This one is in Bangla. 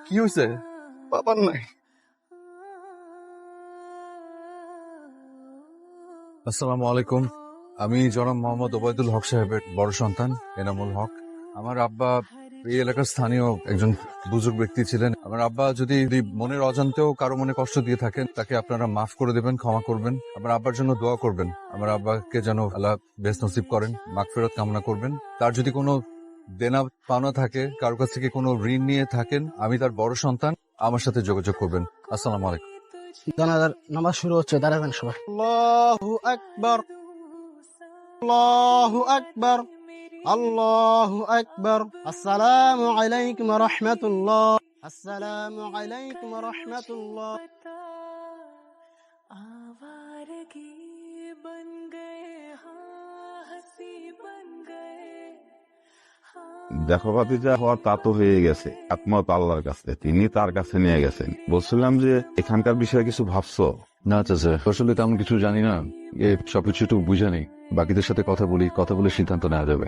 কি হয়েছে? বাবার নাই। আসসালামু আলাইকুম। আমি জনাব মোহাম্মদ ওবায়দুল হক সাহেবের বড় সন্তান এনামুল হক। আমার আব্বা এই এলাকার স্থানীয় একজন বুজুর্গ ব্যক্তি ছিলেন। আমার আব্বা যদি মনের অজান্তেও কারো মনে কষ্ট দিয়ে থাকেন, তাকে আপনারা মাফ করে দেবেন, ক্ষমা করবেন। আমার আব্বার জন্য দোয়া করবেন, আমার আব্বাকে যেন আল্লাহ বেশ নসিব করেন, মাগফিরাত কামনা করবেন। তার যদি কোনো দেনা পাওনা থাকে, কারো কাছ থেকে কোনো ঋণ নিয়ে থাকেন, আমি তার বড় সন্তান, আমার সাথে যোগাযোগ করবেন। আসসালামু আলাইকুম। জানাজার নামাজ শুরু হচ্ছে, দাঁড়াবেন সবাই। আল্লাহু আকবার, আল্লাহু আকবার, আল্লাহু আকবার। আসসালামু আলাইকুম ওয়া রাহমাতুল্লাহ, আসসালামু আলাইকুম ওয়া রাহমাতুল্লাহ। आवारगी बन गए हाँ हंसी बन गए দেখো ভাতিজা, হওয়ার তা তো হয়ে গেছে, একমত আল্লাহর কাছে, তিনি তার কাছে নিয়ে গেছেন। বলছিলাম যে এখানকার বিষয়ে কিছু ভাবছো? না চাচা, আসলে তেমন কিছু জানি না, সবকিছু একটু বুঝে নেই। বাকিদের সাথে কথা বলে সিদ্ধান্ত নেওয়া যাবে।